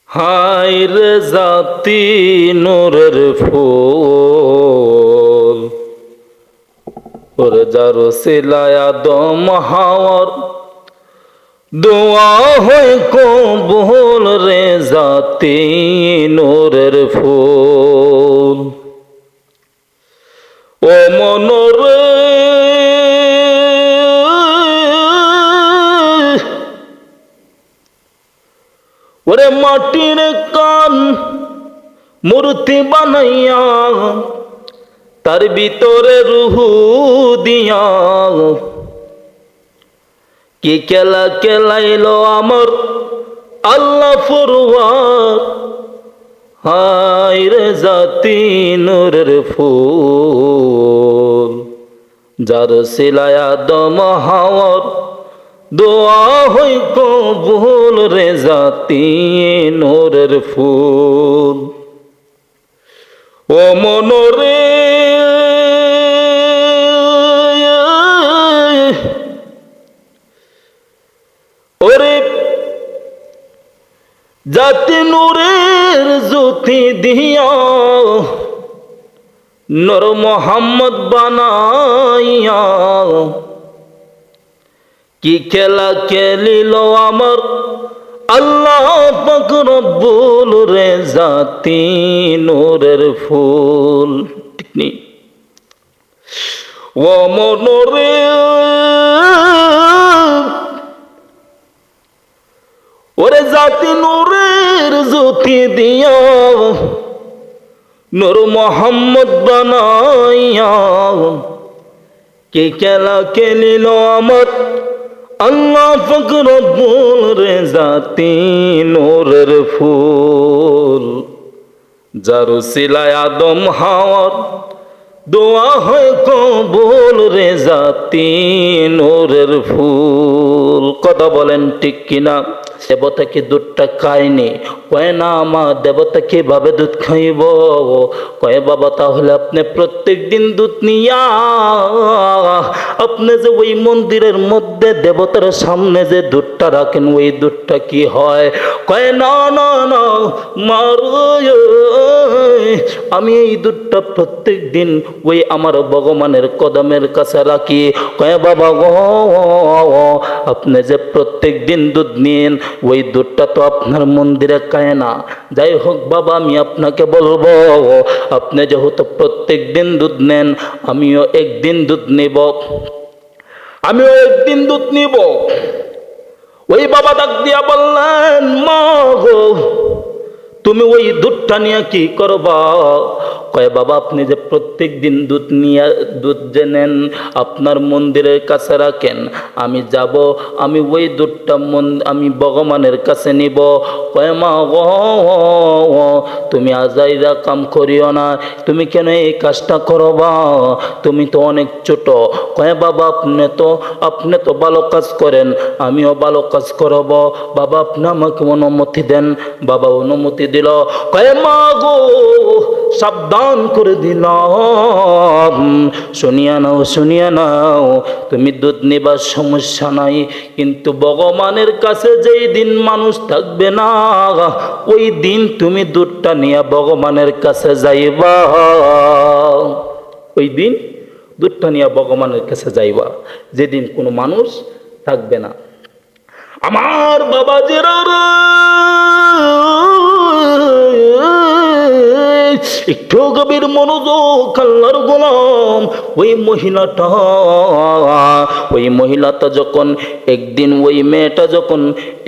হায় রে জাতি নূরের ফুল, ওরে যার সিলায় আদম হাওয়ার দোয়া হয় কবুল রে জাতি নূরের ফুল। ও মনরে ওরে মাটির কান মূর্তি বানাইয়া তার ভিতরে রুহু দিয়া কি খেলা খেলাইলো আমার আল্লাহ ফরওয়ার। হায় রে জাতি নূরের ফুল, যার সিলায় আদম হাওয়ার দোয়া হই কবুল রে জাতি নূরের ফুল। ও মনরে ওরে জাতি নূরের জ্যোতি দিয়া নূর মোহাম্মদ বানাইয়া কি খেলা খেলিল আমার আল্লাহ পাক রব্বুল রে জাতি নূরের ফুল। ঠিক নেই? ও মনরে ওরে জাতি নূরের জ্যোতি দিয়া নূর মোহাম্মদ বানাইয়া কে খেলা খেলিল আমার আল্লাহ পাক রব্বুল রে জাতি নূরের ফুল। যার সিলায় আদম হাওয়ার দোয়া হয় কবুল রে জাতি নূরের ফুল। কথা বলেন ঠিক কিনা? দেবতা কি দুধটা খায়নি? কয় না, আমার দেবতা কিভাবে দুধ খাইব? কয় বাবা তাহলে আপনি প্রত্যেক দিন দুধ নিয়া আপনি যে ওই মন্দিরের মধ্যে দেবতার সামনে যে দুধটা রাখেন ওই দুধটা কি হয়? কয় না না না মারু, আমি এই দুধটা প্রত্যেক দিন ওই আমার ভগবানের কদমের কাছে রাখি। কয় বাবা গো, আপনি যে প্রত্যেক দিন দুধ নিন ওই দুধটা তো আপনার মন্দিরে খায় না। যাই হোক বাবা, আমি আপনাকে বলবো, আপনি যেহেতু প্রত্যেক দিন দুধ নেন, আমিও একদিন দুধ নিব, আমিও একদিন দুধ নিব। ওই বাবা ডাক দিয়া বললেন, মা গো তুমি ওই দুধটা নিয়ে কি করবা? কয় বাবা আপনি যে প্রত্যেক দিন দুধ নিয়ে দুধ যে নেন আপনার মন্দিরের কাছে রাখেন, আমি যাব, আমি ওই দুধটা আমি ভগবানের কাছে নিব। কয় মা গো তুমি আজাইরা কাম করিও না, তুমি কেন এই কাজটা করবা? তুমি তো অনেক ছোট। কয় বাবা আপনি তো ভালো কাজ করেন, আমিও ভালো কাজ করব। বাবা আপনি আমাকে অনুমতি দেন। বাবা অনুমতি দিল। কয় মা গো সাবধান করে দিলাম, শুনিয়া নাও, তুমি দুধ নিবার সমস্যা নাই, কিন্তু ভগবানের কাছে যেই দিন মানুষ থাকবে না ওই দিন তুমি দুধটা নিয়ে ভগবানের কাছে যাইবা। ওই দিন দুধটা নিয়ে ভগবানের কাছে যাইবা যেদিন কোনো মানুষ থাকবে না। আমার বাবা জেরা একটু গভীর মনোযোগ, আল্লাহর গোলাম। ওই মহিলাটা যখন একদিন, ওই মেয়েটা যখন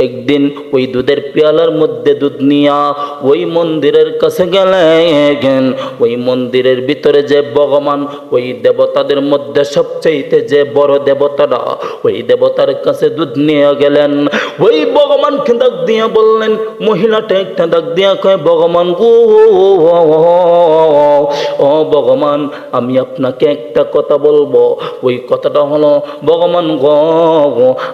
একদিন ওই দুধের পেয়ালার মধ্যে দুধ নিয়া ওই মন্দিরের কাছে গেলেন, ওই মন্দিরের ভিতরে যে ভগবান, ওই দেবতাদের মধ্যে সবচাইতে যে বড় দেবতাটা, ওই দেবতার কাছে দুধ নিয়ে গেলেন। ওই ভগবানকে ডাক দিয়া বললেন, মহিলাটা একটা ডাক দিয়া কয়, ভগবান গো, ও ভগবান আমি আপনাকে একটা কথা বলবো। ওই কথাটা হলো, ভগবান গো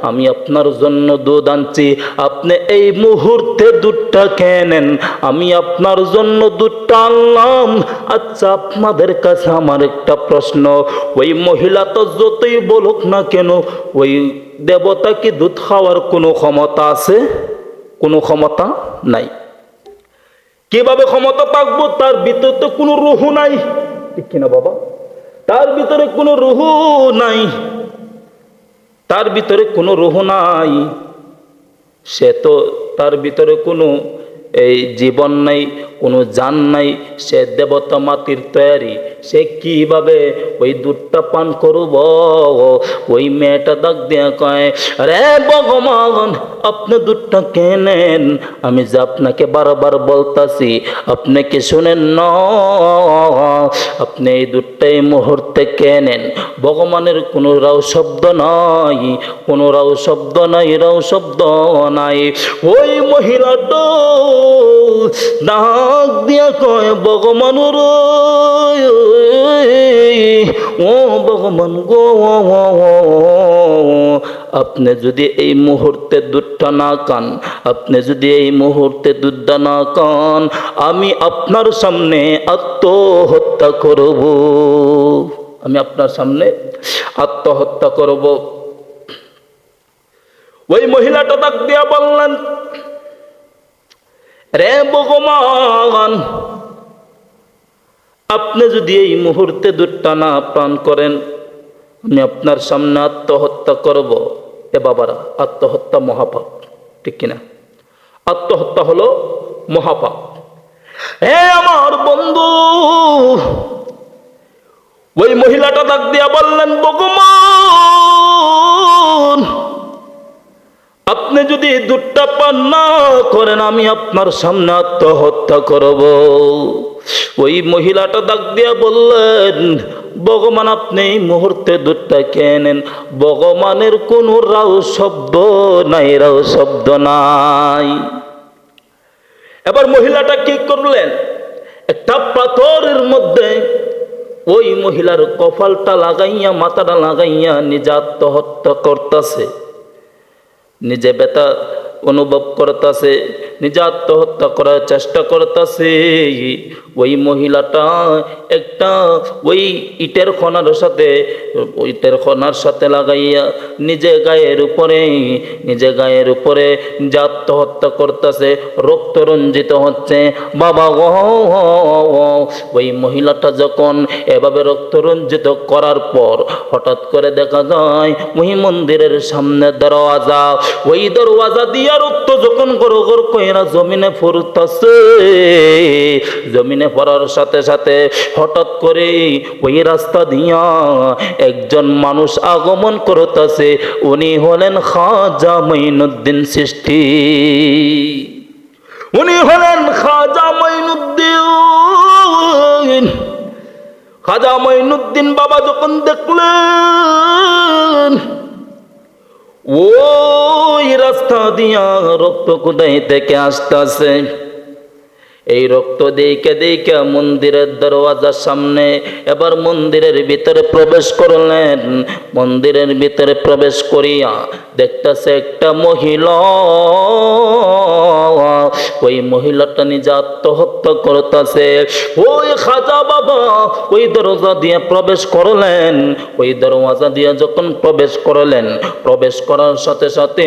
আমি আপনার জন্য দুধ আনছি, আপনি এই মুহূর্তে দুধটা খেয়ে নেন, আমি আপনার জন্য দুধটা আনলাম। আচ্ছা আপনাদের কাছে আমার একটা প্রশ্ন, ওই মহিলা তো যতই বলুক না কেন ওই দেবতা কি দুধ খাওয়ার কোনো ক্ষমতা আছে? কোনো ক্ষমতা নাই। কিভাবে ক্ষমতা থাকবো? তার ভিতরে তো কোনো রুহ নাই, ঠিক কিনা বাবা? তার ভিতরে কোনো রুহ নাই, তার ভিতরে কোনো রুহ নাই। সে তো, তার ভিতরে কোনো এই জীবন নাই, কোনো জান নাই। সে দেবতা মাটির তৈরি, সে কিভাবে ওই দুধটা পান করব? ওই মেয়েটা ডাক দিয়া কয়, আরে ভগবান, আপনি দুধটা কেনেন। আমি যে আপনাকে বারবার বলতাছি, আপনি কি শুনেন না? আপনি এই দুধটা এই মুহূর্তে কেনেন। ভগবানের কোনো রাও শব্দ নাই, কোনো রাও শব্দ নাই, রাও শব্দ নাই। ওই মহিলাটা ডাক দিয়া কয়, ভগবান ও ভগবান গো, আপনি যদি এই মুহূর্তে দুধটা না খান, আপনি যদি এই মুহূর্তে দুধটা না খান, আমি আপনার সামনে আত্মহত্যা করব। আমি আপনার সামনে আত্মহত্যা করব। ওই মহিলাটা ডাক দিয়া বললেন, রে ভগবান, আপনি যদি এই মুহূর্তে দুধটা না পান করেন, আমি আপনার সামনে আত্মহত্যা করব। এ বাবারা, আত্মহত্যা মহাপাপ, ঠিক কিনা? আত্মহত্যা হলো মহাপাপ। হে আমার বন্ধু, ওই মহিলাটা ডাক দিয়া বললেন, ভগবান, আপনি যদি দুধটা পান না করেন, আমি আপনার সামনে আত্মহত্যা করব। ওই মহিলাটা ডাক দিয়া বললেন, ভগবান, আপনি এই মুহূর্তে দুধটা খেয়ে নেন। ভগবানের কোনো রাও শব্দ নাই, রাও শব্দ নাই। এবার মহিলাটা কি করলেন? একটা পাথরের মধ্যে ওই মহিলার কপালটা লাগাইয়া, মাথাটা লাগাইয়া নিজে আত্মহত্যা করতেছে। নিজে ব্যথা অনুভব করতেছে, নিজে আত্মহত্যা করার চেষ্টা করতেছে। ওই মহিলাটা একটা ওই ইটের খনার সাথে লাগাইয়া নিজে গায়ের উপরে নিজে আত্মহত্যা করতেছে। রক্ত রঞ্জিত হচ্ছে। বাবা গো, ওই মহিলাটা যখন এভাবে রক্ত রঞ্জিত করার পর হঠাৎ করে দেখা যায় ওই মন্দিরের সামনে দরওয়াজা, ওই দরওয়াজা দিয়া রক্ত যখন গড়গড় কইরা জমিনে পড়তাছে, জমিনে পড়ার সাথে সাথে হঠাৎ করে ওই রাস্তা দিয়া একজন মানুষ আগমন করতেছে। উনি হলেন খাজা মঈনুদ্দিন চিশতি। উনি হলেন খাজা মঈনুদ্দিন। খাজা মঈনুদ্দিন বাবা যখন দেখলেন ওই রাস্তা দিয়া রক্ত কোথায় থেকে আসতেছে, এই রক্ত দেখে দেখে মন্দিরের দরওয়াজার সামনে এবার মন্দিরের ভিতরে প্রবেশ করলেন। মন্দিরের ভিতরে প্রবেশ করিয়া দেখতেছে একটা মহিলা, ওই মহিলাটা নিজে আত্মহত্যা করতেছে। ওই খাজা বাবা ওই দরজা দিয়ে প্রবেশ করলেন। ওই দরওয়াজা দিয়ে যখন প্রবেশ করলেন, প্রবেশ করার সাথে সাথে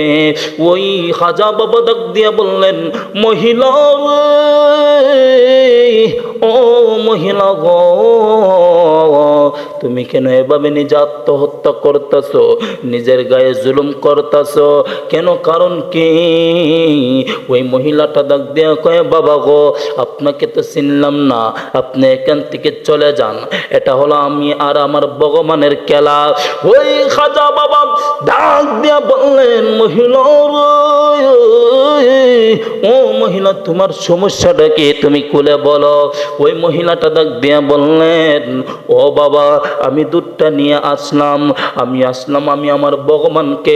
ওই খাজা বাবা ডাক দিয়ে বললেন, মহিলা, ও মহিলা গো, তুমি কেন এভাবে নিজে আত্মহত্যা করতেছ, নিজের গায়ে জুলুম করতেছ কেন? কারণ কি? ওই মহিলাটা ডাক দিয়া কয়, বাবা গো, আপনাকে তো চিনলাম না, আপনি এখান থেকে চলে যান। এটা হলো আমি আর আমার ভগবানের খেলা। ওই খাজা বাবা ডাক দিয়া বললেন, মহিলা, ও মহিলা, তোমার সমস্যাটা কি? তুমি খুলে বলো। ওই মহিলাটা ডাক দিয়া বললেন, ও বাবা, আমি দুধটা নিয়ে আসলাম, আমি আমার ভগবানকে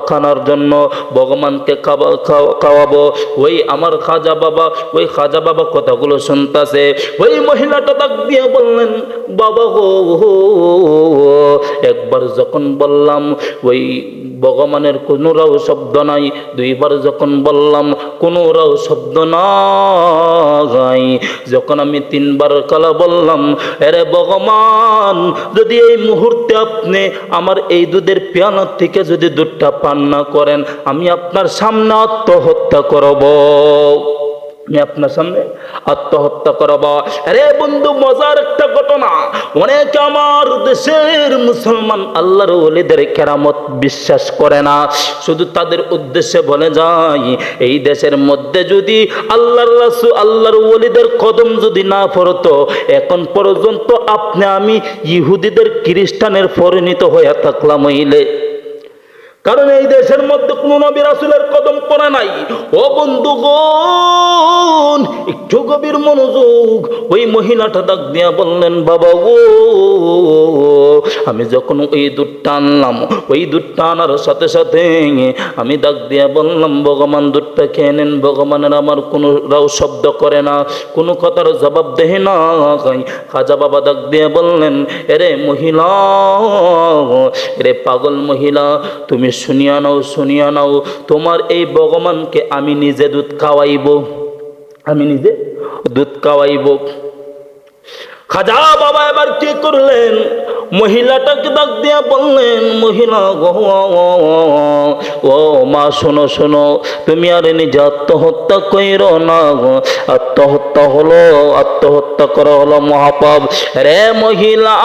খাওয়ার জন্য, ভগবানকে খাওয়াবো। ওই আমার খাজা বাবা কথাগুলো শুনতাছে। ওই মহিলাটা ডাক দিয়া বললেন, বাবা গো, একবার যখন বললাম ওই ভগবানের কোনো রাও শব্দ নাই, দুইবার যখন বললাম কোনো রাও শব্দ নাই, যখন আমি তিনবার কালা বললাম, আরে ভগবান, যদি এই মুহূর্তে আপনি আমার এই দুধের পেয়ালা থেকে যদি দুধটা পান না করেন, আমি আপনার সামনে আত্মহত্যা করব। আমি আপনার সামনে আত্মহত্যা করব। আরে বন্ধু, মজার একটা ঘটনা, অনেকে আমার দেশের মুসলমান আল্লাহর ওলিদের কেরামত বিশ্বাস করে না, শুধু তাদের উদ্দেশ্যে বলে যায় এই দেশের মধ্যে যদি আল্লাহর রাসূল আল্লাহর ওলিদের কদম যদি না পড়তো এখন পর্যন্ত আপনি আমি ইহুদিদের খ্রিস্টানের পরিণত হয়ে থাকলাম হইলে। কারণ এই দেশের মধ্যে কোন নবী রাসূলের কদম পড়ে নাই। ও বন্ধুগণ, একটু গভীর মনোযোগ। ওই মহিলাটা ডাক দিয়া বললেন, বাবা গো, আমি যখন ওই দুধটা আনলাম, ওই দুধটা আনার সাথে সাথে আমি ডাক দিয়া বললাম, ভগবান দুধটা খেয়ে নেন। ভগবানের আমার কোনো রাও শব্দ করে না, কোনো কথার জবাব দেয় না। খাজা বাবা ডাক দিয়া বললেন, এরে মহিলা, এরে পাগল মহিলা, তুমি শুনিয়া নাও, শুনিয়া নাও, তোমার এই ভগবানকে আমি নিজে দুধ খাওয়াইব, আমি নিজে দুধ খাওয়াইব। খাজা বাবা এবার কি করলেন, মহিলাটাকে ডাক দিয়া বললেন, মহিলা গো, ও মা, শোনো শোনো, তুমি আর নিজে আত্মহত্যা কইরো না। আত্মহত্যা করা হলো মহাপাপ। রে মহিলা,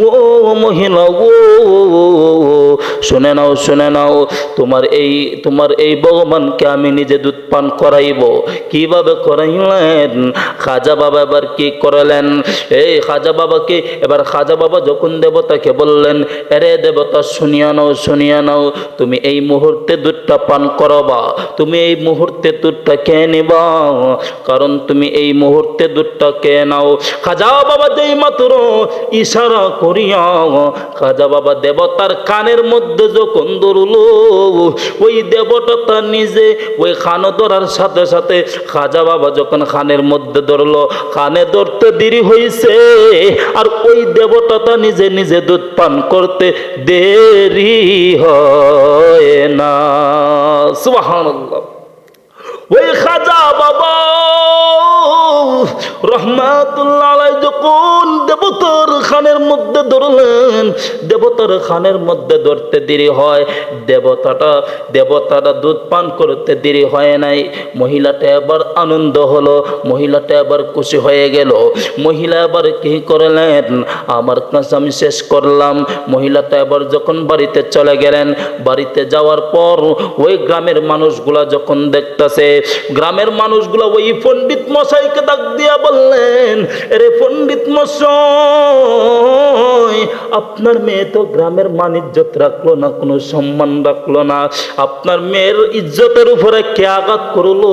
ও মহিলা গো, শুনে নাও, শুনে নাও, তোমার এই ভগবানকে আমি নিজে দুধ পান করাইব। কিভাবে করাইলেন? খাজা বাবা এবার কি করলেন, এই খাজা বাবাকে এবার খাজা বাবা যখন দেবতাকে বললেন, এরে দেবতা, শুনিয়া নাও, শুনিয়া নাও, তুমি এই মুহূর্তে দুধটা পান করবা, তুমি এই মুহূর্তে দুধটা খেয়ে নিবা, কারণ তুমি এই মুহূর্তে দুধটা খেয়ে নাও। খাজা বাবা যেই মাত্র ইশারা করিয়া খাজা বাবা দেবতার কানের মধ্যে যখন ধরলো, ওই দেবতা নিজে ওই খান ধরার সাথে সাথে খাজা বাবা যখন খানের মধ্যে ধরলো, কানে ধরতে দেরি হয়েছে, আর ওই দেবতা নিজে নিজে দুধ পান করতে দেরি হয় না। সুবহানাল্লাহ। ওই খাজা বাবা রহমাতুল্লাহ আলাইহি যখন দেবতার খানের মধ্যে ধরলেন, দেবতার খানের মধ্যে ধরতে দেরি হয়, দেবতাটা দুধ পান করতে দেরি হয় নাই। মহিলাটা এবার আনন্দ হলো, মহিলাটা এবার খুশি হয়ে গেল। মহিলা এবার কি করলেন, আমার কাজ আমি শেষ করলাম। মহিলাটা এবার যখন বাড়িতে চলে গেলেন, বাড়িতে যাওয়ার পর ওই গ্রামের মানুষগুলা যখন দেখতেছে, গ্রামের মানুষগুলা ওই পণ্ডিত মশাইকে ডাক দিয়া বললেন, আরে পণ্ডিত মশাই, আপনার মেয়ে তো গ্রামের মান ইজ্জত রাখলো না, কোনো সম্মান রাখলো না, আপনার মেয়ের ইজ্জতের উপরে কে আঘাত করলো?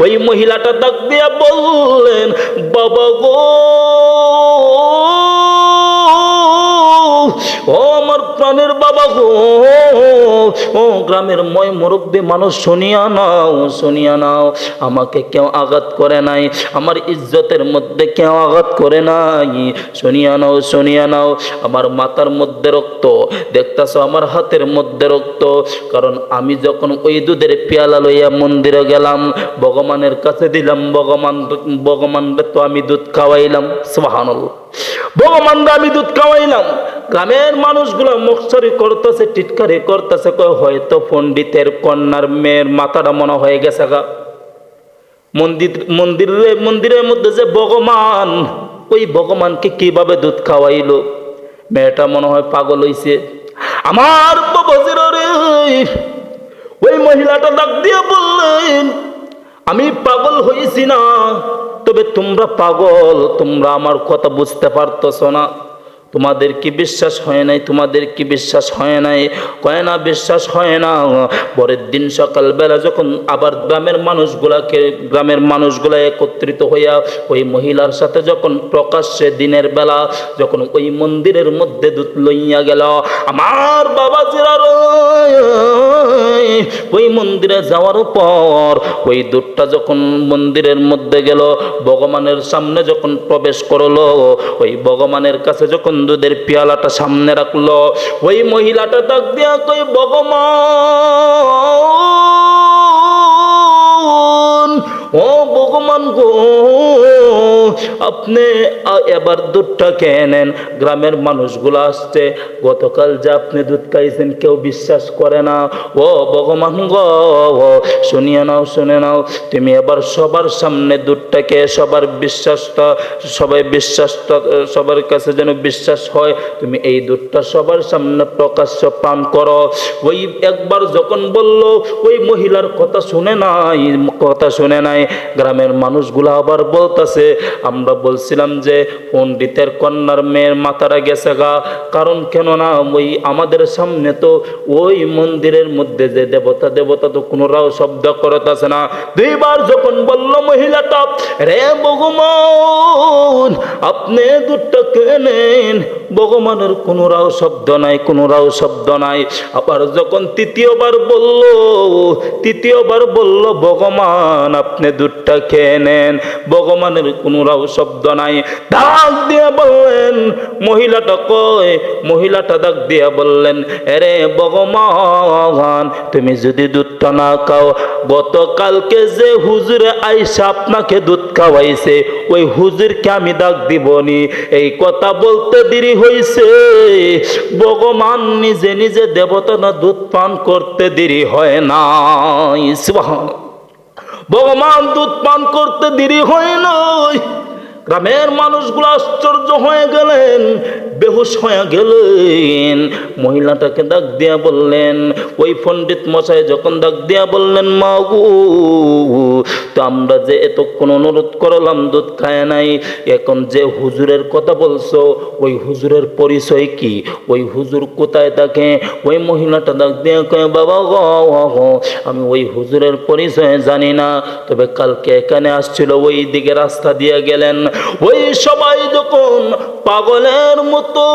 ওই মহিলাটা ডাক দিয়া বললেন, বাবা গো, ও আমার প্রাণের বাবা গো, ও গ্রামের মুরব্বী মানুষ, শুনিয়া নাও, শুনিয়া নাও, আমাকে কেউ আঘাত করে নাই, আমার ইজ্জতের মধ্যে কেউ আঘাত করে নাই, শুনিয়া নাও, শুনিয়া নাও, আমার মাথার মধ্যে রক্ত দেখতাছো, আমার হাতের মধ্যে রক্ত, কারণ আমি যখন ওই দুধের পেয়ালা লইয়া মন্দিরে গেলাম, ভগবানের কাছে দিলাম, ভগবানকে তো আমি দুধ খাওয়াইলাম। সুবহানাল্লাহ। ভগবানকে আমি দুধ খাওয়াইলাম। গ্রামের মানুষগুলো মকসরি করতেছে, টিটকারি করতেছে, হয়তো পণ্ডিতের কন্যার মেয়ের মাথাটা মনে হয়ে গেছে গা। মন্দিরের মধ্যে যে ভগবান, ওই ভগবানকে কিভাবে দুধ খাওয়াইলো? মেয়েটা মনে হয় পাগল হইছে। আমার বাবাজিরা রে, ওই মহিলাটা ডাক দিয়ে বললেন, আমি পাগল হইছি না, তবে তোমরা পাগল, তোমরা আমার কথা বুঝতে পারতেছ না। তোমাদের কি বিশ্বাস হয় নাই? তোমাদের কি বিশ্বাস হয় নাই? কয় না বিশ্বাস হয় না। পরের দিন সকালবেলা যখন আবার গ্রামের মানুষগুলা একত্রিত হইয়া ওই মহিলার সাথে যখন প্রকাশ্যে দিনের বেলা যখন ওই মন্দিরের মধ্যে দুধ লইয়া গেল, আমার বাবাজিরা ওই মন্দিরে যাওয়ার পর ওই দুধটা যখন মন্দিরের মধ্যে গেল, ভগবানের সামনে যখন প্রবেশ করলো, ওই ভগবানের কাছে যখন দুধের পেয়ালাটা সামনে রাখলো, ওই মহিলাটা ডাক দিয়া কই, ভগবান, ও ভগবান গো, আপনি এবার দুধটা খেয়ে নেন। গ্রামের মানুষগুলো আসছে, গতকাল যে আপনি দুধ খাইছেন কেউ বিশ্বাস করে না। ও ভগবান গো, শুনিয়ে নাও, শুনে নাও, তুমি এবার সবার সামনে দুধটা খেয়ে সবার কাছে যেন বিশ্বাস হয়, তুমি এই দুধটা সবার সামনে প্রকাশ্য পান করো। ওই একবার যখন বলল, ওই মহিলার কথা শুনে নাই। গ্রামের মানুষগুলো আবার বলতেছে, আমরা বলছিলাম যে পণ্ডিতের কন্যার মেয়ের মাথাটা গেছে গা, কারণ কেননা ওই আমাদের সামনে তো ওই মন্দিরের মধ্যে যে দেবতা তো কোনোরাও শব্দ করতেছে না। দুইবার যখন বলল মহিলাটা, রে ভগবান আপনি দুধটা কেনেন, ভগবানের কোনোরাও শব্দ নাই। আবার যখন তৃতীয়বার বলল ভগবান আপনি দুধটা খেয়ে নেন, ভগবানের কোনোরাও শব্দ নাই। ডাক দিয়ে বললেন, মহিলাটা ডাক দিয়ে বললেন, আরে ভগবান তুমি যদি দুধটা না খাও, গতকালকে যে হুজুরে আইসা আপনাকে দুধ খাওয়াইছে ওই হুজুরকে আমি ডাক দিবনি। এই কথা বলতে দেরি হইছে, ভগবান নিজে দেবতা না দুধ পান করতে দেরি হয় না। ভগবান দুধ পান করতে দেরি হয় নাই। গ্রামের মানুষগুলো আশ্চর্য হয়ে গেলেন, বেহুশ হয়ে গেলেন। মহিলাটাকে ডাক দিয়া বললেন, ওই পণ্ডিত মশাই যখন ডাক দিয়া বললেন, মা গো, তো আমরা যে এতক্ষণ অনুরোধ করলাম দুধ খায় নাই, এখন যে হুজুরের কথা বলছো ওই হুজুরের পরিচয় কি, ওই হুজুর কোথায় থাকে? ওই মহিলাটা ডাক দিয়া কয়, বাবা গো, আমি ওই হুজুরের পরিচয় জানি না, তবে কালকে এখানে আসছিল, ওই দিকে রাস্তা দিয়ে গেলেন। ওই সবাই যখন পাগলের মতো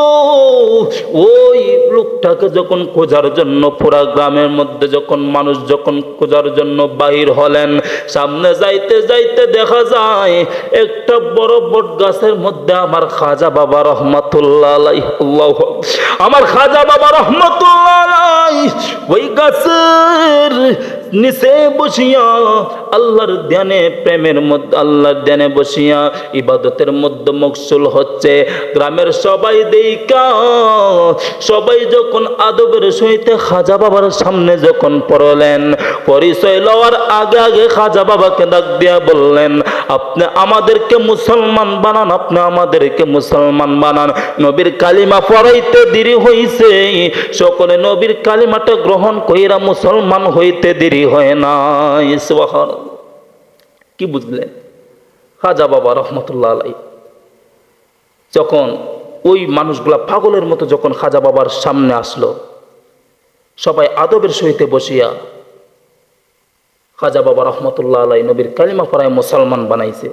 ওই লোকটাকে যখন খোঁজার জন্য, পুরা গ্রামের মধ্যে যখন মানুষ যখন খোঁজার জন্য বাহির হলেন, সামনে যাইতে যাইতে দেখা যায় একটা বড় বট গাছের মধ্যে আমার খাজা বাবা রহমাতুল্লাহ আলাইহি, আমার খাজা বাবা রহমাতুল্লাহ আলাইহি ওই গাছের নিচে বসিয়া আল্লাহর ধ্যানে, প্রেমের মধ্যে আল্লাহর ধ্যানে বসিয়া ইবাদতের মধ্যে মশগুল হচ্ছে। গ্রামের সবাই যখন আদবের সহিত খাজা বাবার সামনে যখন পড়লেন, পরিচয় লওয়ার আগে খাজা বাবাকে ডাক দিয়া বললেন, আপনি আমাদেরকে মুসলমান বানান, নবীর কালিমা পড়াইতে দেরি হইছে, সকলে নবীর কালিমাটা গ্রহণ কইরা মুসলমান হইতে দেরি হয় না। সুবহানাল্লাহ। কি বুঝলেন? খাজা বাবা রহমতুল্লাহ আলাইহি যখন ওই মানুষগুলা পাগলের মতো যখন খাজা বাবার সামনে আসলো, সবাই আদবের সহিত বসিয়া খাজা বাবা রহমতুল্লাহ আলাইহি নবীর কালিমা পড়ায় মুসলমান বানাইছে।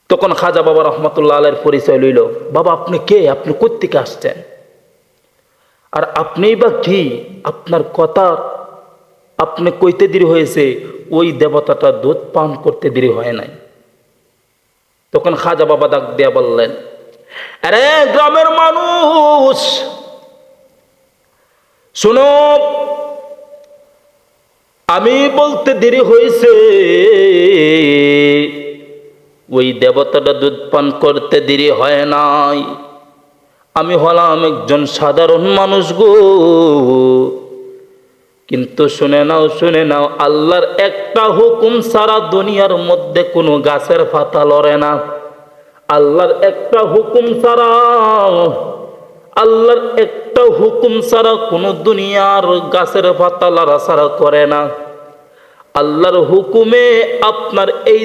তখন খাজা বাবা রহমতুল্লাহ আলাইহির পরিচয় লইল, বাবা আপনি কে, আপনি কোত্থেকে আসছেন, আর আপনিই বা কি, আপনার কথা আপনি কইতে দেরি হয়েছে, ওই দেবতাটা দুধ পান করতে দেরি হয় নাই। তখন খাজা বাবা ডাক দিয়া বললেন, আরে গ্রামের মানুষ শুনো, আমি বলতে দেরি হয়েছে, ওই দেবতাটা দুধ পান করতে দেরি হয় নাই। আমি হলাম একজন সাধারণ মানুষ গো, কিন্তু শুনে নাও, আল্লাহর একটা হুকুম ছাড়া দুনিয়ার মধ্যে কোনো গাছের পাতা লড়ে না। আল্লাহর একটা হুকুম ছাড়া কোনো দুনিয়ার গাছের পাতা লড়াছাড়া করে না। আল্লাহর হুকুমে আপনার এই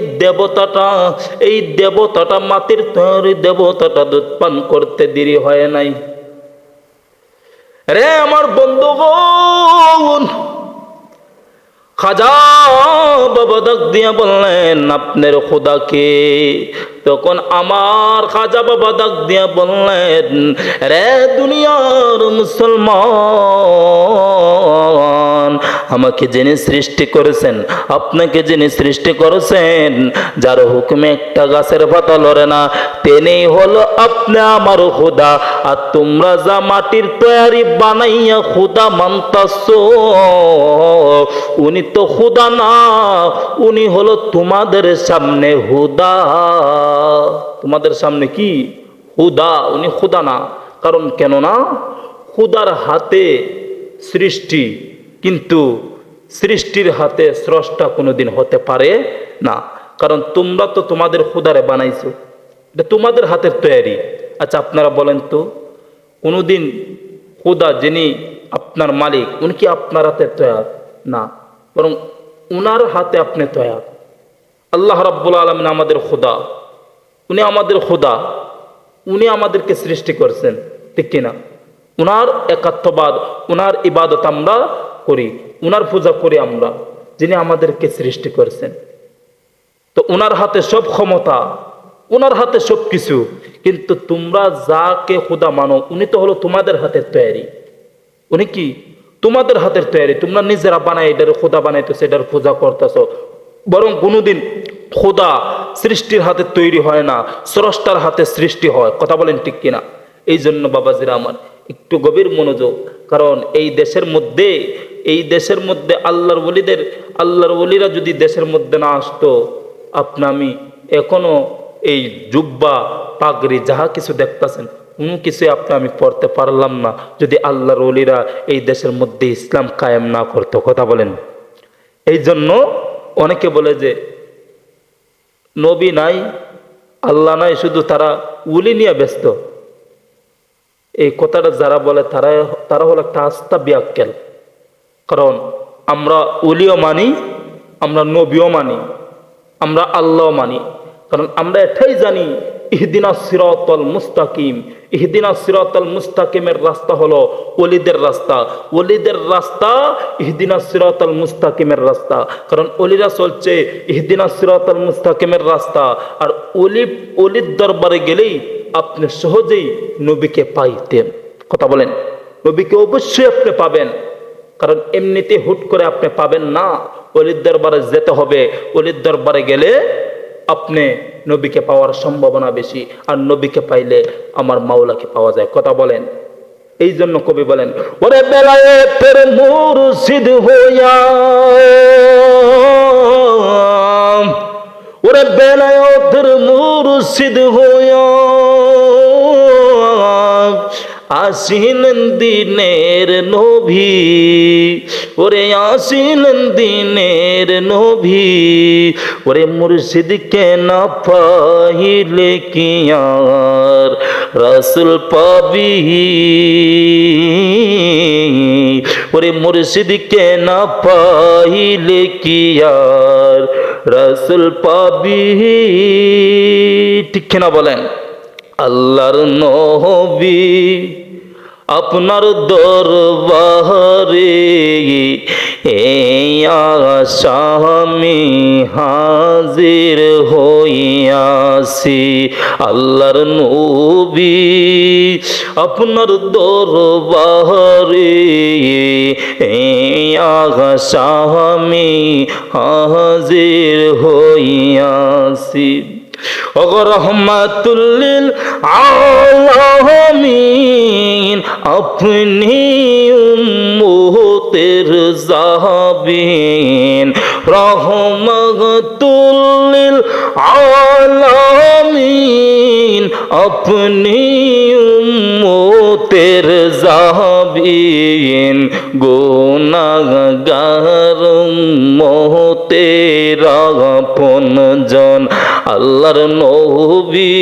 দেবতাটা মাটির তৈরি দেবতাটা দুধ পান করতে দেরি হয় নাই। রে আমার বন্ধুগণ, খাজা বাবা ডাক দিয়া বললেন, আপনার খোদাকে? তখন আমার খাজা বাবা ডাক দিয়া বললেন, রে দুনিয়ার মুসলমান, আমাকে যিনি সৃষ্টি করেছেন, আপনাকে যিনি সৃষ্টি করেছেন, যার হুকুমে একটা গাছের পাতা লড়ে না, তিনি হলো আপনি আমার খোদা। আর তোমরা যা মাটির তৈরি বানাইয়া খোদা মানতাছো, উনি তো খোদা না, উনি হলো তোমাদের সামনে হুদা। তোমাদের সামনে কি হুদা, উনি খোদা না। কারণ কেননা খুদার হাতে সৃষ্টি, কিন্তু সৃষ্টির হাতে স্রষ্টা কোনোদিন হতে পারে না। কারণ তোমরা তো তোমাদের খুদারে বানাইছো, এটা তোমাদের হাতের তৈরি। আচ্ছা আপনারা বলেন তো, কোনোদিন খুদা যিনি আপনার মালিক, উনি কি আপনার হাতে তৈরি না, বরং উনার হাতে আপনি তৈরি। আল্লাহ রাব্বুল আলামিন আমাদের খুদা, উনি আমাদের খুদা, উনি আমাদেরকে সৃষ্টি করছেন, ঠিক কিনা? উনার একাত্মবাদ, উনার ইবাদত আমরা করি, উনার পূজা করি আমরা, যিনি আমাদেরকে সৃষ্টি করেছেন। তো উনার হাতে সব ক্ষমতা, উনার হাতে সব কিছু। কিন্তু তোমরা যাকে খোদা মানো, উনি তো হলো তোমাদের হাতের তৈরি। উনি কি তোমাদের হাতের তৈরি, তোমরা নিজেরা বানাই এটার খোদা বানাইতেছো, এটার পূজা করতেছো। বরং কোনোদিন খোদা সৃষ্টির হাতে তৈরি হয় না, স্রষ্টার হাতে সৃষ্টি হয়। কথা বলেন ঠিক কিনা? এই জন্য বাবাজিরা আমার একটু গভীর মনোযোগ। কারণ এই দেশের মধ্যে আল্লাহর ওলিরা যদি দেশের মধ্যে না আসতো, আমি এখনো এই জুব্বা পাগড়ি যাহা কিছু দেখতেছেন, কোনো কিছু আমি পড়তে পারলাম না, যদি আল্লাহর ওলিরা এই দেশের মধ্যে ইসলাম কায়েম না করতো। কথা বলেন। এই জন্য অনেকে বলে যে নবী নাই, আল্লাহ নাই, শুধু তারা উলি নিয়ে ব্যস্ত। এই কথাটা যারা বলে তারা হলো একটা আস্থা বিয়াক্কেল। কারণ আমরা উলিও মানি, আমরা নবীও মানি, আমরা আল্লাহ মানি। কারণ আমরা এটাই জানি, ইহদিনাস সিরাতাল মুস্তাকিম, ইহদিনাস সিরাতাল মুস্তাকিমের রাস্তা হলো ওলিদের রাস্তা, ওলিদের রাস্তা ইহদিনাস সিরাতাল মুস্তাকিমের রাস্তা। কারণ ওলিরা চলছে ইহদিনাস সিরাতাল মুস্তাকিমের রাস্তা। আর ওলির দরবারে গেলেই আপনি সহজেই নবীকে পাইতেন। কথা বলেন। নবীকে অবশ্যই আপনি পাবেন, কারণ এমনিতে হুট করে আপনি পাবেন না, ওলির দরবারে যেতে হবে। ওলির দরবারে গেলে আপনি নবীকে পাওয়ার সম্ভাবনা বেশি, আর নবীকে পাইলে আমার মাওলাকে পাওয়া যায়। কথা বলেন। এই জন্য কবি বলেন, ওরে বেলায়েতের মুর্শিদ হইয়া, ওরে বেলায়েতের মুর্শিদ হইয়া আসিলেন দিনের নবী, ওরে আসিলেন দিনের নবী। ওরে মুর্শিদকে না পাইলে কি আর রাসূল পাবি, ওরে মুর্শিদকে না পাইলে কি আর রাসূল পাবি। ঠিক না বলেন? আল্লাহর নবী আপনার দরবারে আমি হাজির হইয়াছি। আল্লাহর নবী আপনার দরবারে আমি হাজির হইয়াছি। রহমাতুল লিল আলামিন আপনি উম্মতের জাহাবিন। রহমাতুল লিল আলামিন আপনি উম্মতের জাহাবিন। গুনাহগার উম্মতের আপনজন। আল্লাহর নবী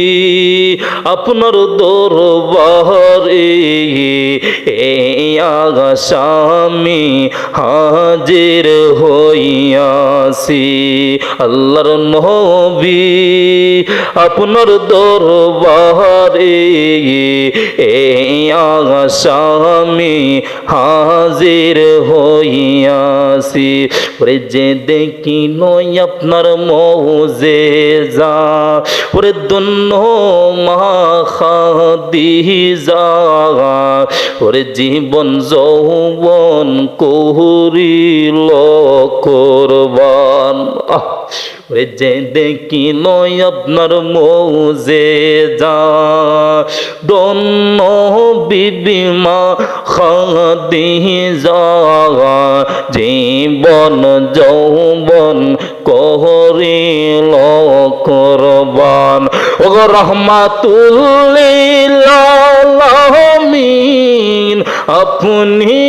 আপনার দরবারে আমি হাজির হইয়াছি। আল্লাহর নবী আপনার আপনার দরবারে এই আসামি হাজির হইয়াছি। ওরে যে দেখি নয় আপনার মৌজেজা, ওরে দন্য মা খাদিজা, ওরে জীবন যৌবন করিল কোরবান। ওরে যে দেখি নয় আপনার মৌজেজা, দন্য বিবি মা খাদিজা, জীবন যৌবন করিল কোরবান। ও রহমাতুল লিল আলামিন, আপনি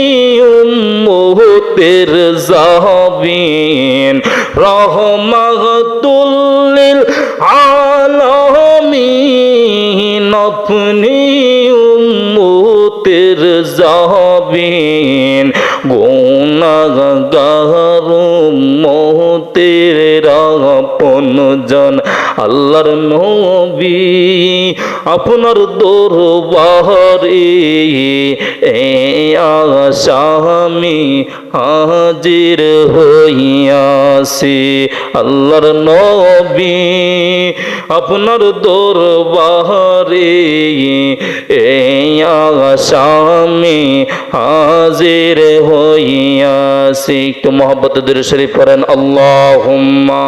উম্মতের জাবিন। রহমাতুল লিল আলামিন, আপনি উম্মতের জাবিন। গুনাহগার উম্মতের আপনজন আল্লাহর নবী, আপনার দরবারে এই আসামি হাজির হইয়াছি। আল্লাহর নবী, আপনার দরবারে এই আসামি হাজির হইয়াছি। একটু মোহাব্বত দরুদ শরীফ পড়েন, আল্লাহুম্মা।